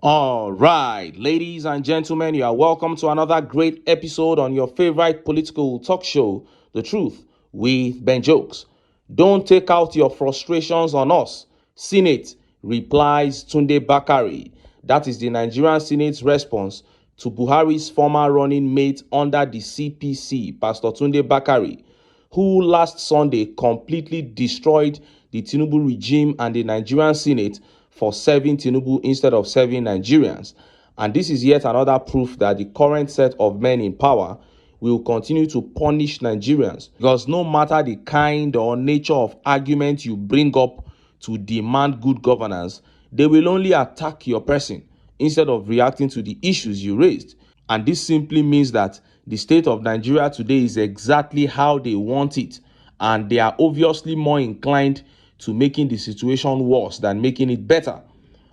All right, ladies and gentlemen, you are welcome to another great episode on your favorite political talk show, The Truth with Ben Jokes. Don't take out your frustrations on us. Senate replies Tunde Bakari. That is the Nigerian Senate's response to Buhari's former running mate under the CPC, Pastor Tunde Bakari, who last Sunday completely destroyed the Tinubu regime and the Nigerian Senate for serving Tinubu instead of serving Nigerians. And this is yet another proof that the current set of men in power will continue to punish Nigerians, because no matter the kind or nature of argument you bring up to demand good governance, they will only attack your person instead of reacting to the issues you raised. And this simply means that the state of Nigeria today is exactly how they want it, and they are obviously more inclined to making the situation worse than making it better.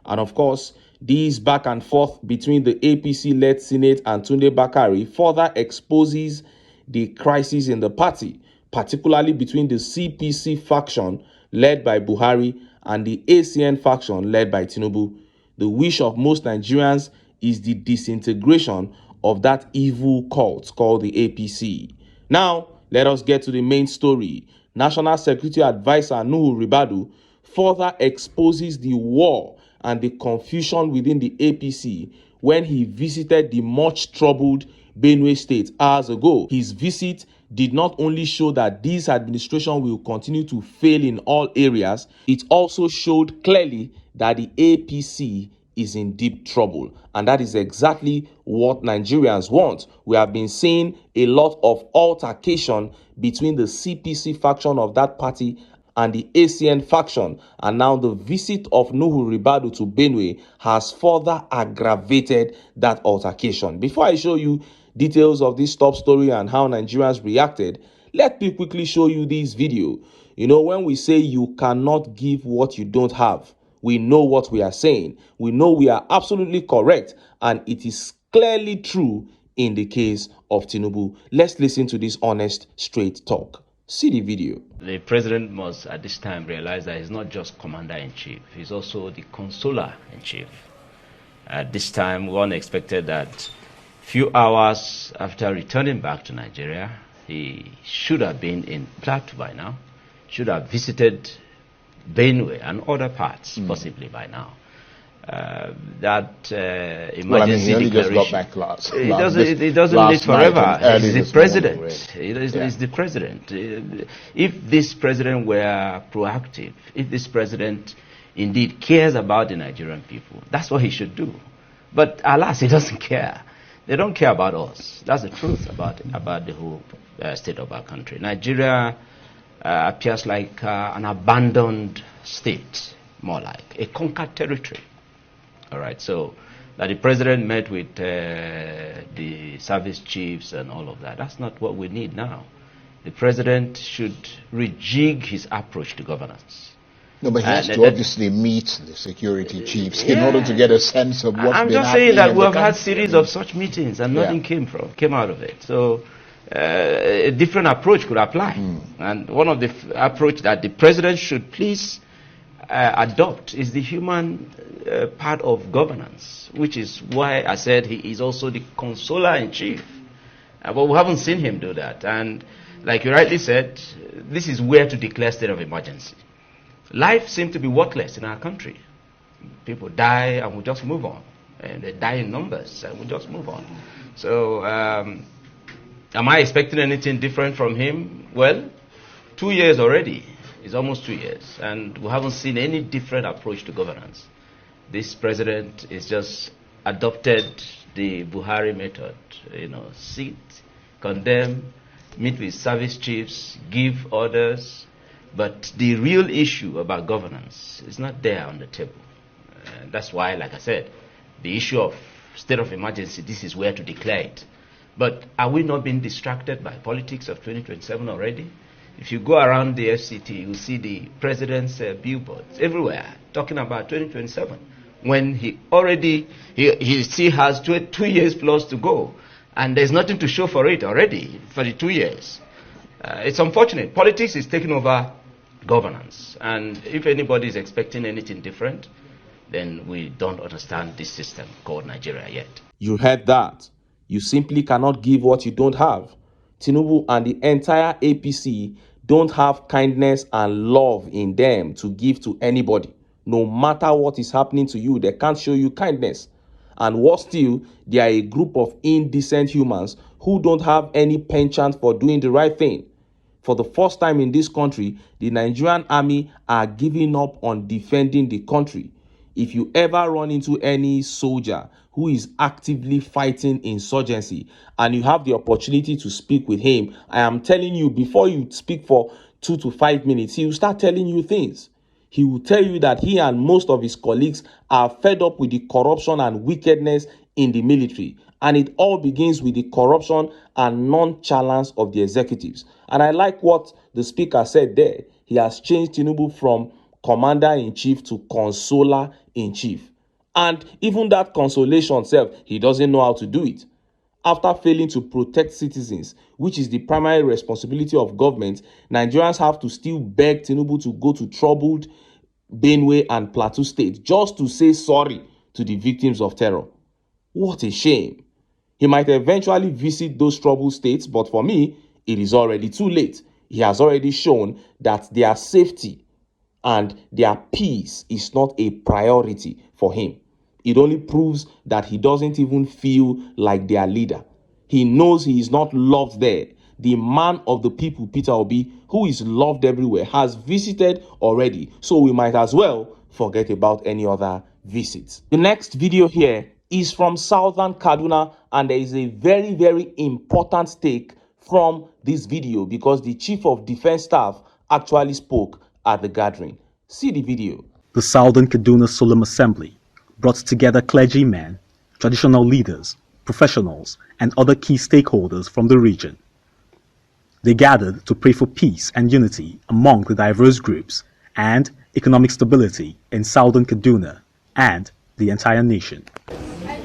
And of course, this back and forth between the APC-led Senate and Tunde Bakari further exposes the crisis in the party, particularly between the CPC faction led by Buhari and the ACN faction led by Tinubu. The wish of most Nigerians is the disintegration of that evil cult called the APC. Now, let us get to the main story. National Security Advisor RIBADU further exposes the war and the confusion within the APC when he visited the much troubled Benue State hours ago. His visit did not only show that this administration will continue to fail in all areas, it also showed clearly that the APC is in deep trouble, and that is exactly what Nigerians want. We have been seeing a lot of altercation between the CPC faction of that party and the ACN faction, and now the visit of RIBADU to Benue has further aggravated that altercation. Before I show you details of this top story and how Nigerians reacted, let me quickly show you this video. You know, when we say you cannot give what you don't have, we know what we are saying. We know we are absolutely correct, and it is clearly true in the case of Tinubu. Let's listen to this honest, straight talk. See the video. The president must at this time realize that he's not just commander-in-chief, he's also the consoler-in-chief. At this time, one expected that few hours after returning back to Nigeria, he should have been in Plateau by now, should have visited Benue and other parts possibly by now. Emergency he only declaration. Just got back last. It doesn't live forever. He's the president. He's the president. If this president were proactive, if this president indeed cares about the Nigerian people, that's what he should do. But alas, he doesn't care. They don't care about us. That's the truth about the whole state of our country. Nigeria appears like an abandoned state, more like a conquered territory. All right, so that the president met with the service chiefs and all of that, that's not what we need now. The president should rejig his approach to governance. No, but he has to obviously meet the security chiefs in order to get a sense of what's I'm been just saying that happening we've had series of such meetings and nothing came out of it. So a different approach could apply. And one of the approach that the president should please adopt is the human part of governance, which is why I said he is also the consoler-in-chief. But we haven't seen him do that. And like you rightly said, this is where to declare state of emergency. Life seems to be worthless in our country. People die and we just move on. And they die in numbers and we just move on. So am I expecting anything different from him? Well, 2 years already. It's almost 2 years. And we haven't seen any different approach to governance. This president is just adopted the Buhari method. You know, sit, condemn, meet with service chiefs, give orders. But the real issue about governance is not there on the table. That's why, like I said, the issue of state of emergency, this is where to declare it. But are we not being distracted by politics of 2027 already? If you go around the FCT, you see the president's billboards everywhere talking about 2027, when he still has 2 years plus to go, and there's nothing to show for it already for the 2 years. It's unfortunate. Politics is taking over governance, and if anybody is expecting anything different, then we don't understand this system called Nigeria yet. You heard that. You simply cannot give what you don't have. Tinubu and the entire APC don't have kindness and love in them to give to anybody. No matter what is happening to you, they can't show you kindness. And worse still, they are a group of indecent humans who don't have any penchant for doing the right thing. For the first time in this country, the Nigerian army are giving up on defending the country. If you ever run into any soldier who is actively fighting insurgency and you have the opportunity to speak with him, I am telling you, before you speak for 2 to 5 minutes, he will start telling you things. He will tell you that he and most of his colleagues are fed up with the corruption and wickedness in the military. And it all begins with the corruption and nonchalance of the executives. And I like what the speaker said there. He has changed Tinubu from commander-in-chief to consoler-in-chief. And even that consolation self, he doesn't know how to do it. After failing to protect citizens, which is the primary responsibility of government, Nigerians have to still beg Tinubu to go to troubled Benue and Plateau State just to say sorry to the victims of terror. What a shame. He might eventually visit those troubled states, but for me, it is already too late. He has already shown that their safety and their peace is not a priority for him. It only proves that he doesn't even feel like their leader. He knows he is not loved there. The man of the people, Peter Obi, who is loved everywhere, has visited already. So we might as well forget about any other visits. The next video here is from southern Kaduna, and there is a very, very important take from this video because the Chief of Defense Staff actually spoke at the gathering. See the video. The Southern Kaduna Solemn Assembly brought together clergymen, traditional leaders, professionals, and other key stakeholders from the region. They gathered to pray for peace and unity among the diverse groups and economic stability in Southern Kaduna and the entire nation.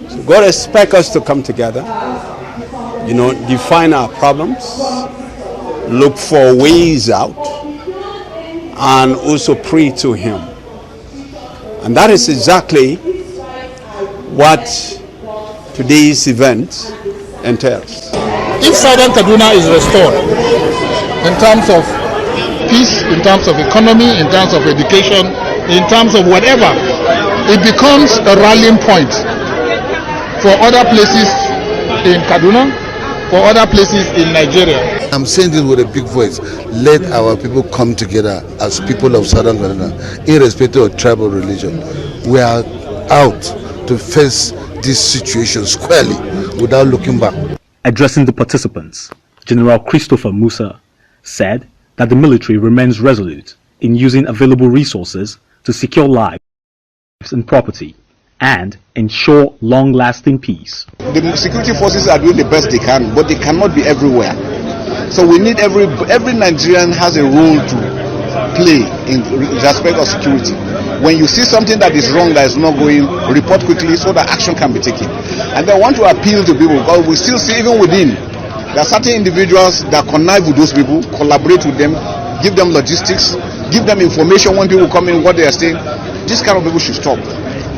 So God expects us to come together, define our problems, look for ways out, and also pray to Him. And that is exactly what today's event entails. If Southern Kaduna is restored in terms of peace, in terms of economy, in terms of education, in terms of whatever, it becomes a rallying point for other places in Kaduna, for other places in Nigeria. I'm saying this with a big voice. Let our people come together as people of Southern Kaduna, irrespective of tribal religion. We are out to face this situation squarely without looking back. Addressing the participants, General Christopher Musa said that the military remains resolute in using available resources to secure lives and property and ensure long-lasting peace. The security forces are doing the best they can, but they cannot be everywhere. So we need every Nigerian has a role to play in respect of security. When you see something that is wrong, that is not going, report quickly so that action can be taken. And I want to appeal to people, because we still see even within, there are certain individuals that connive with those people, collaborate with them, give them logistics, give them information when people come in, what they are saying. This kind of people should stop.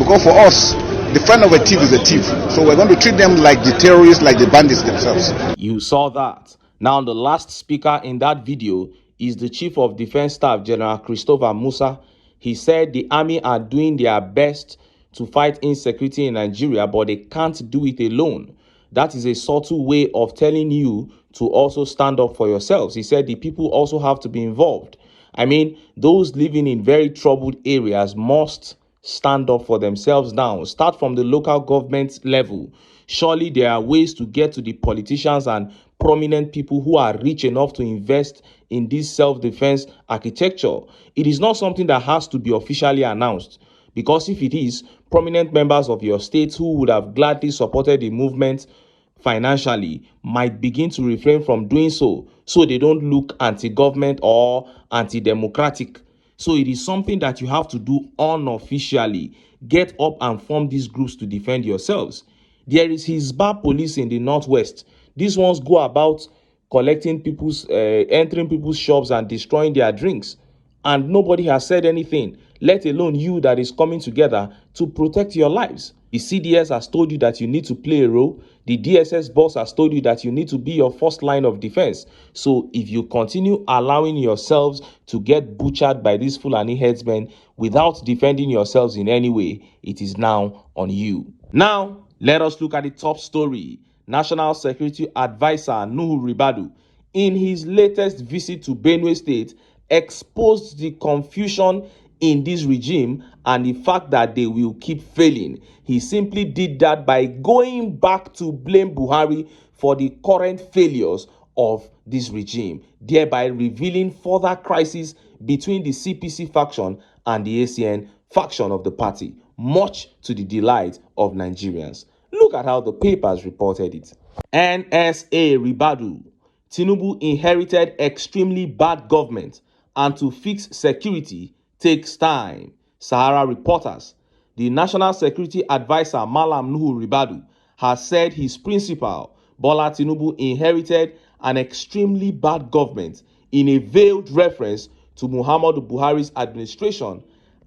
Because for us, the friend of a thief is a thief. So we're going to treat them like the terrorists, like the bandits themselves. You saw that. Now, the last speaker in that video is the Chief of Defense Staff, General Christopher Musa. He said the army are doing their best to fight insecurity in Nigeria, but they can't do it alone. That is a subtle way of telling you to also stand up for yourselves. He said the people also have to be involved. I mean, those living in very troubled areas must stand up for themselves now. Start from the local government level. Surely there are ways to get to the politicians and prominent people who are rich enough to invest in this self-defense architecture. It is not something that has to be officially announced, because if it is, prominent members of your state who would have gladly supported the movement financially might begin to refrain from doing so they don't look anti-government or anti-democratic. So it is something that you have to do unofficially. Get up and form these groups to defend yourselves. There is Hisbah police in the northwest. These ones go about collecting entering people's shops and destroying their drinks. and nobody has said anything, let alone you that is coming together to protect your lives. The CDS has told you that you need to play a role. The DSS boss has told you that you need to be your first line of defense. So if you continue allowing yourselves to get butchered by these Fulani headsmen without defending yourselves in any way, it is now on you. Now, let us look at the top story. National Security Advisor Nuhu Ribadu, in his latest visit to Benue State, exposed the confusion in this regime and the fact that they will keep failing. He simply did that by going back to blame Buhari for the current failures of this regime, thereby revealing further crisis between the CPC faction and the ACN faction of the party, much to the delight of Nigerians. Look at how the papers reported it. NSA Ribadu, Tinubu inherited extremely bad government, and to fix security takes time. Sahara reporters. The National Security Advisor Malam Nuhu Ribadu has said his principal, Bola Tinubu, inherited an extremely bad government in a veiled reference to Muhammadu Buhari's administration,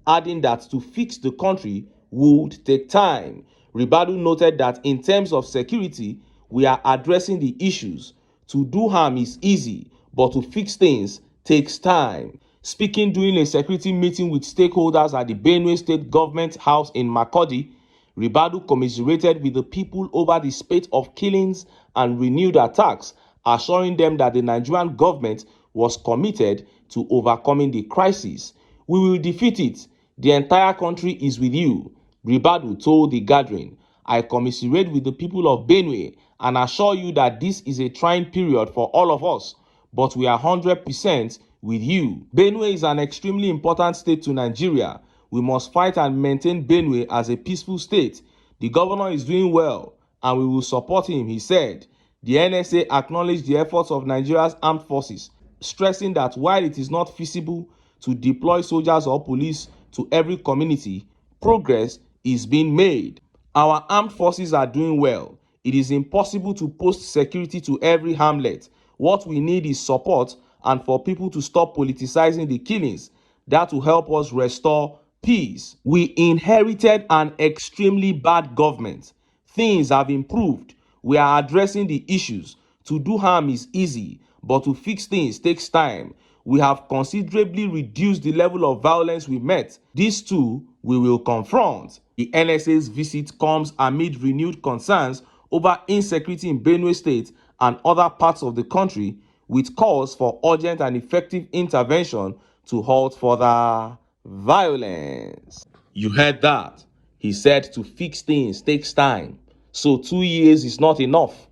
adding that to fix the country would take time. Ribadu noted that in terms of security, we are addressing the issues. To do harm is easy, but to fix things takes time. Speaking during a security meeting with stakeholders at the Benue State Government House in Makurdi, Ribadu commiserated with the people over the spate of killings and renewed attacks, assuring them that the Nigerian government was committed to overcoming the crisis. We will defeat it. The entire country is with you, Ribadu told the gathering. I commiserate with the people of Benue and assure you that this is a trying period for all of us, but we are 100% with you. Benue is an extremely important state to Nigeria. We must fight and maintain Benue as a peaceful state. The governor is doing well and we will support him, he said. The NSA acknowledged the efforts of Nigeria's armed forces, stressing that while it is not feasible to deploy soldiers or police to every community, progress is being made. Our armed forces are doing well. It is impossible to post security to every hamlet. What we need is support and for people to stop politicizing the killings. That will help us restore peace. We inherited an extremely bad government. Things have improved. We are addressing the issues. To do harm is easy, but to fix things takes time. We have considerably reduced the level of violence we met. These two we will confront. The NSA's visit comes amid renewed concerns over insecurity in Benue State and other parts of the country, with calls for urgent and effective intervention to halt further violence. You heard that. He said to fix things takes time. So 2 years is not enough.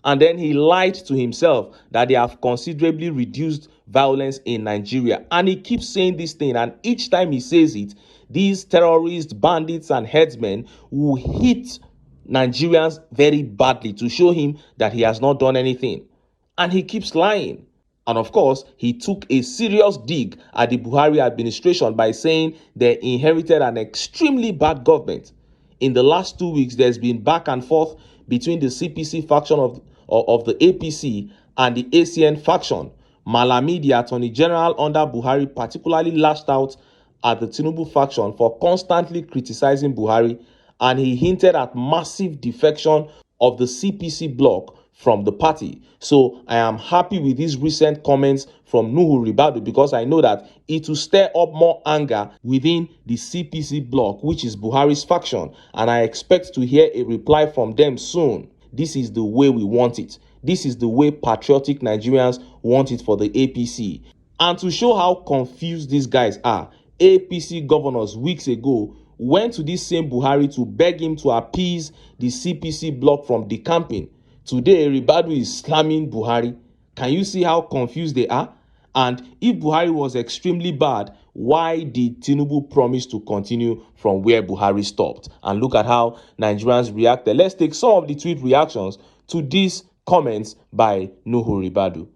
And then he lied to himself that they have considerably reduced violence in Nigeria. And he keeps saying this thing, and each time he says it, these terrorists, bandits, and headsmen will hit Nigerians very badly to show him that he has not done anything. And he keeps lying. And of course, he took a serious dig at the Buhari administration by saying they inherited an extremely bad government. In the last 2 weeks, there's been back and forth between the CPC faction of the APC and the ACN faction. Malami, the Attorney General under Buhari, particularly lashed out at the Tinubu faction for constantly criticizing Buhari, and he hinted at massive defection of the CPC bloc from the party. So I am happy with these recent comments from Nuhu Ribadu because I know that it will stir up more anger within the CPC bloc, which is Buhari's faction, and I expect to hear a reply from them soon. This is the way we want it. This is the way patriotic Nigerians want it for the APC. And to show how confused these guys are, APC governors weeks ago went to this same Buhari to beg him to appease the CPC bloc from decamping. Today, Ribadu is slamming Buhari. Can you see how confused they are? And if Buhari was extremely bad, why did Tinubu promise to continue from where Buhari stopped? And look at how Nigerians reacted. Let's take some of the tweet reactions to these comments by Nuhu Ribadu.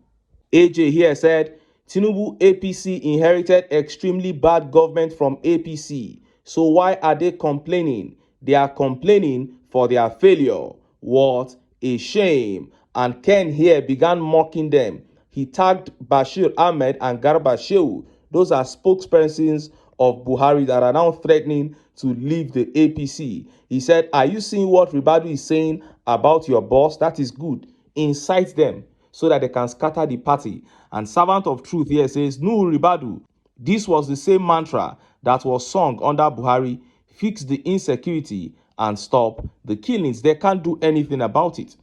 AJ here said, Tinubu APC inherited extremely bad government from APC. So why are they complaining? They are complaining for their failure. What a shame. And Ken here began mocking them. He tagged Bashir Ahmed and Garba Shehu. Those are spokespersons of Buhari that are now threatening to leave the APC. He said, are you seeing what RIBADU is saying about your boss? That is good. Incite them so that they can scatter the party. And Servant of Truth here says, no, RIBADU, this was the same mantra that was sung under Buhari: fix the insecurity and stop the killings. They can't do anything about it.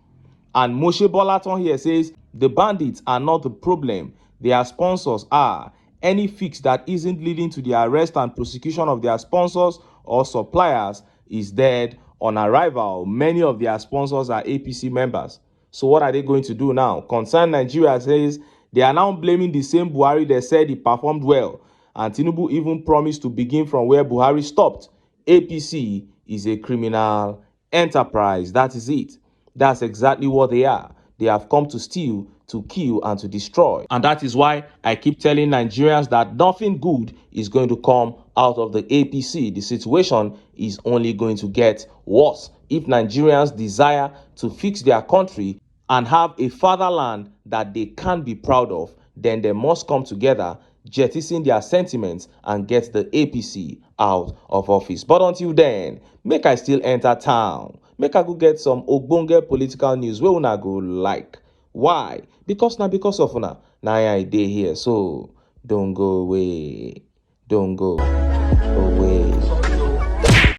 And Moshe Bolaton here says, the bandits are not the problem. Their sponsors are. Any fix that isn't leading to the arrest and prosecution of their sponsors or suppliers is dead on arrival. Many of their sponsors are APC members. So what are they going to do now? Concern Nigeria says they are now blaming the same Buhari they said he performed well. And Tinubu even promised to begin from where Buhari stopped. APC is a criminal enterprise. That is it. That's exactly what they are. They have come to steal, to kill, and to destroy. And that is why I keep telling Nigerians that nothing good is going to come out of the APC. The situation is only going to get worse. If Nigerians desire to fix their country and have a fatherland that they can be proud of, then they must come together, jettison their sentiments, and get the APC out of office. But until then, make I still enter town. Make I go get some ogbonge political news wey una go like. Why? Because of una. Na I dey here, so don't go away. Don't go away.